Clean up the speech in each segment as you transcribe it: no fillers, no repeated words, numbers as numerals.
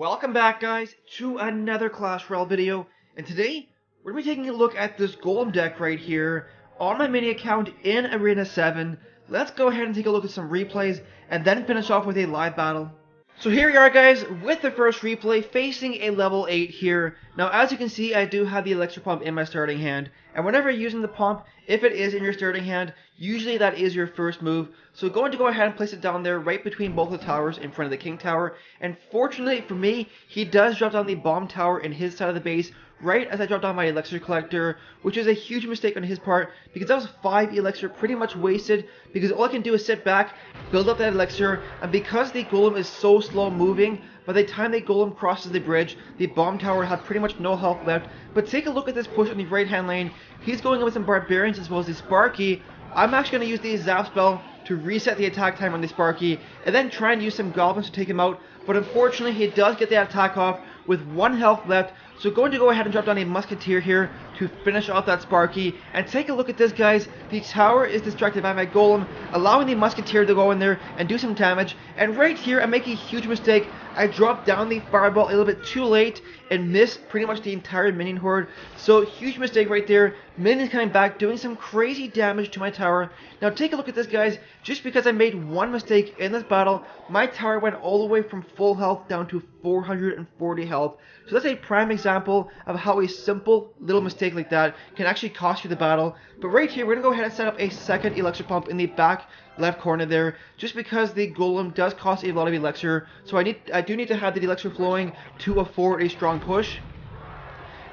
Welcome back, guys, to another Clash Royale video, and today we're going to be taking a look at this Golem deck right here on my mini account in Arena 7. Let's go ahead and take a look at some replays and then finish off with a live battle. So here we are, guys, with the first replay facing a level 8 here. Now, as you can see, I do have the Elixir Pump in my starting hand, and whenever you're using the pump, if it is in your starting hand, usually that is your first move. So going to go ahead and place it down there right between both the towers in front of the King Tower, and fortunately for me, he does drop down the Bomb Tower in his side of the base right as I drop down my Elixir Collector, which is a huge mistake on his part, because that was 5 Elixir pretty much wasted, because all I can do is sit back, build up that Elixir, and because the Golem is so slow moving, by the time the Golem crosses the bridge, the Bomb Tower had pretty much no health left. But take a look at this push on the right hand lane. He's going in with some Barbarians as well as the Sparky. I'm actually going to use the Zap spell to reset the attack time on the Sparky, and then try and use some Goblins to take him out. But unfortunately, he does get the attack off with 1 health left. So going to go ahead and drop down a Musketeer here to finish off that Sparky. And take a look at this, guys. The tower is distracted by my Golem, allowing the Musketeer to go in there and do some damage. And right here, I make a huge mistake. I dropped down the Fireball a little bit too late and missed pretty much the entire minion horde. So huge mistake right there. Minions coming back, doing some crazy damage to my tower. Now take a look at this, guys. Just because I made one mistake in this battle, my tower went all the way from full health down to 440 health. So that's a prime example of how a simple little mistake like that can actually cost you the battle. But right here, we're going to go ahead and set up a second Elixir Pump in the back left corner there, just because the Golem does cost a lot of Elixir. So I do need to have the Elixir flowing to afford a strong push.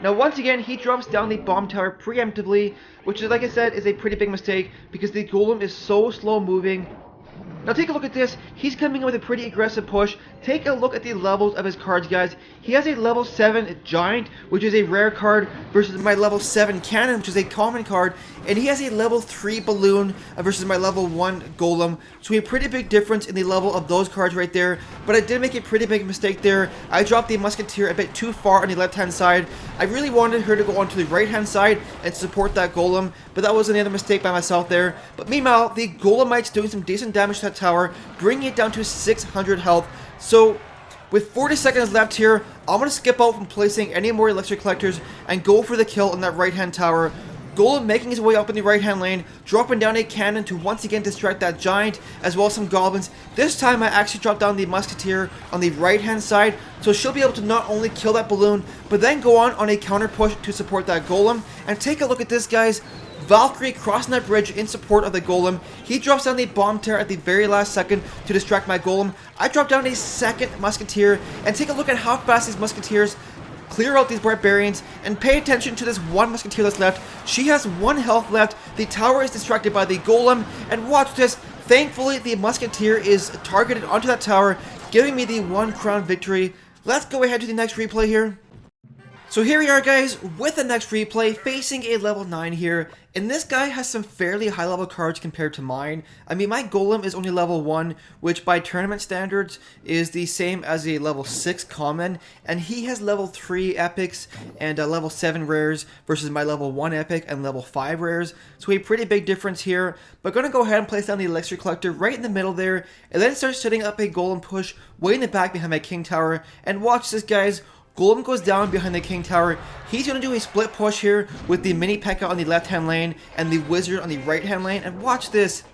Now once again, he drops down the Bomb Tower preemptively, which is, like I said, is a pretty big mistake because the Golem is so slow moving. Now take a look at this. He's coming in with a pretty aggressive push. Take a look at the levels of his cards, guys. He has a level 7 Giant, which is a rare card, versus my level 7 Cannon, which is a common card. And he has a level 3 Balloon versus my level 1 Golem. So a pretty big difference in the level of those cards right there. But I did make a pretty big mistake there. I dropped the Musketeer a bit too far on the left-hand side. I really wanted her to go onto the right-hand side and support that Golem, but that was another mistake by myself there. But meanwhile, the Golemite's doing some decent damage to that tower, bringing it down to 600 health. So with 40 seconds left here, I'm going to skip out from placing any more Elixir Collectors and go for the kill on that right-hand tower. Golem making his way up in the right-hand lane, dropping down a cannon to once again distract that Giant, as well as some Goblins. This time I actually dropped down the Musketeer on the right-hand side, so she'll be able to not only kill that Balloon, but then go on a counter push to support that Golem. And take a look at this, guys. Valkyrie crossing that bridge in support of the Golem. He drops down the Bomb Tower at the very last second to distract my Golem. I drop down a second Musketeer, and take a look at how fast these Musketeers clear out these Barbarians, and pay attention to this one Musketeer that's left. She has 1 health left. The tower is distracted by the Golem, and watch this. Thankfully, the Musketeer is targeted onto that tower, giving me the 1 crown victory. Let's go ahead to the next replay here. So here we are, guys, with the next replay, facing a level 9 here, and this guy has some fairly high level cards compared to mine. I mean, my Golem is only level 1, which by tournament standards is the same as a level 6 common, and he has level 3 epics and level 7 rares versus my level 1 epic and level 5 rares, so a pretty big difference here. But going to go ahead and place down the Elixir Collector right in the middle there, and then start setting up a Golem push way in the back behind my King Tower, and watch this, guys. Golem goes down behind the King Tower. He's going to do a split push here with the Mini P.E.K.K.A. on the left-hand lane and the Wizard on the right-hand lane. And watch this.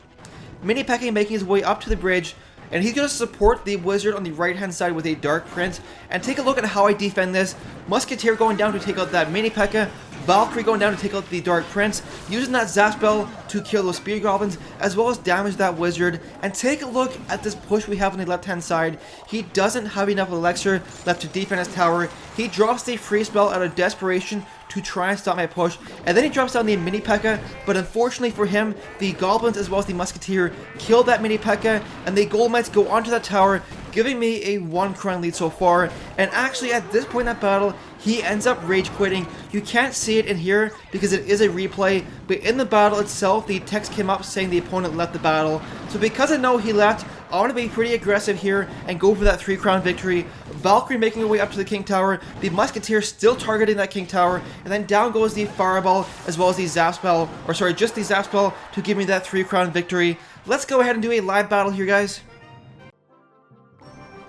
Mini P.E.K.K.A. making his way up to the bridge. And he's going to support the Wizard on the right-hand side with a Dark Prince. And take a look at how I defend this. Musketeer going down to take out that Mini P.E.K.K.A. Valkyrie going down to take out the Dark Prince, using that Zap spell to kill those Spear Goblins, as well as damage that Wizard. And take a look at this push we have on the left-hand side. He doesn't have enough Elixir left to defend his tower. He drops the free spell out of desperation to try and stop my push, and then he drops down the Mini P.E.K.K.A. But unfortunately for him, the Goblins as well as the Musketeer kill that Mini P.E.K.K.A. and the Golemites go onto that tower, giving me a 1 crown lead so far. And actually at this point in that battle, he ends up rage quitting. You can't see it in here because it is a replay, but in the battle itself, the text came up saying the opponent left the battle. So because I know he left, I want to be pretty aggressive here and go for that 3 crown victory. Valkyrie making her way up to the King Tower, the Musketeer still targeting that King Tower, and then down goes the Fireball as well as the Zap spell, or sorry, just the Zap spell to give me that 3 crown victory. Let's go ahead and do a live battle here, guys.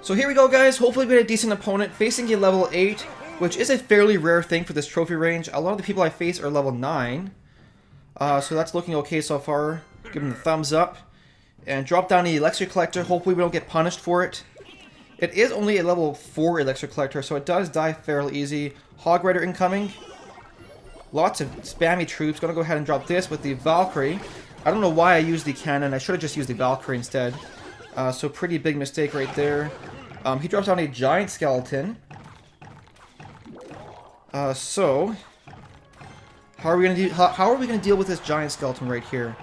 So here we go, guys. Hopefully we get a decent opponent facing a level 8, which is a fairly rare thing for this trophy range. A lot of the people I face are level 9. So that's looking okay so far. Give him the thumbs up. And drop down the Elixir Collector. Hopefully we don't get punished for it. It is only a level 4 Elixir Collector, so it does die fairly easy. Hog Rider incoming. Lots of spammy troops. Gonna go ahead and drop this with the Valkyrie. I don't know why I used the cannon. I should have just used the Valkyrie instead. So pretty big mistake right there. He drops down a giant skeleton. So how are we gonna deal with this giant skeleton right here?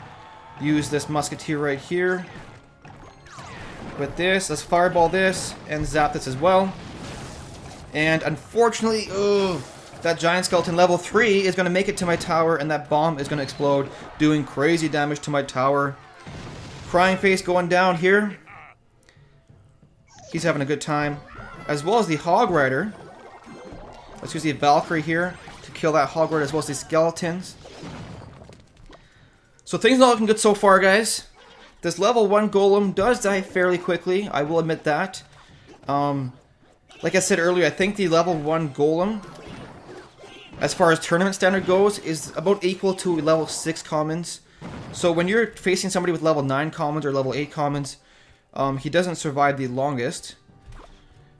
Use this musketeer right here. With this, let's fireball this and zap this as well. And unfortunately, that giant skeleton level 3 is going to make it to my tower, and that bomb is going to explode, doing crazy damage to my tower. Crying Face going down here. He's having a good time. As well as the Hog Rider. Let's use the Valkyrie here to kill that Hog Rider as well as the skeletons. So things not looking good so far, guys. This level 1 Golem does die fairly quickly, I will admit that. Like I said earlier, I think the level 1 Golem, as far as tournament standard goes, is about equal to level 6 commons. So when you're facing somebody with level 9 commons or level 8 commons, he doesn't survive the longest.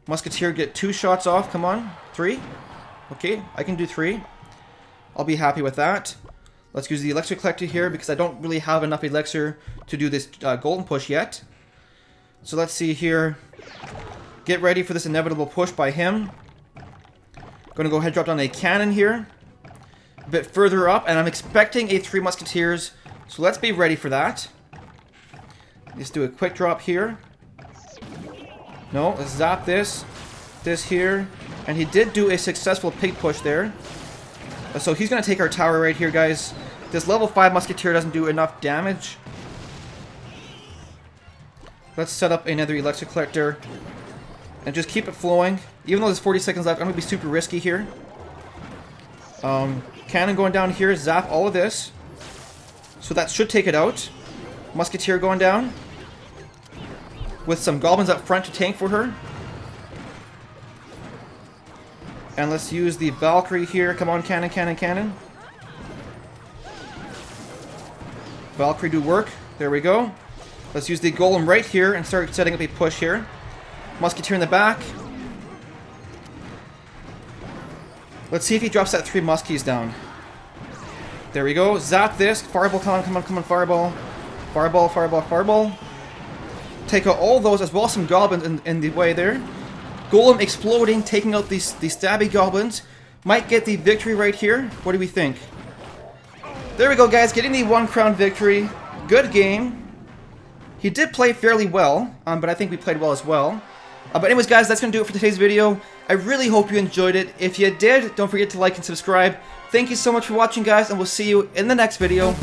Musketeer, get 2 shots off, come on. 3? Okay, I can do 3. I'll be happy with that. Let's use the Elixir Collector here because I don't really have enough Elixir to do this golden push yet. So let's see here. Get ready for this inevitable push by him. Gonna go ahead and drop down a cannon here. A bit further up, and I'm expecting a 3 Musketeers. So let's be ready for that. Let's do a quick drop here. No, let's zap this. This here. And he did do a successful pig push there. So he's going to take our tower right here, guys. This level 5 Musketeer doesn't do enough damage. Let's set up another Elixir Collector. And just keep it flowing. Even though there's 40 seconds left, I'm going to be super risky here. Cannon going down here. Zap all of this. So that should take it out. Musketeer going down. With some goblins up front to tank for her. And let's use the Valkyrie here. Come on, cannon, cannon, cannon. Valkyrie do work. There we go. Let's use the Golem right here and start setting up a push here. Musketeer in the back. Let's see if he drops that 3 muskies down. There we go. Zap this. Fireball, come on, come on, come on, fireball. Fireball, fireball, fireball. Take out all those as well as some goblins in the way there. Golem exploding, taking out these stabby goblins. Might get the victory right here. What do we think? There we go, guys. Getting the 1 crown victory. Good game. He did play fairly well, but I think we played well as well. But anyways, guys, that's going to do it for today's video. I really hope you enjoyed it. If you did, don't forget to like and subscribe. Thank you so much for watching, guys, and we'll see you in the next video.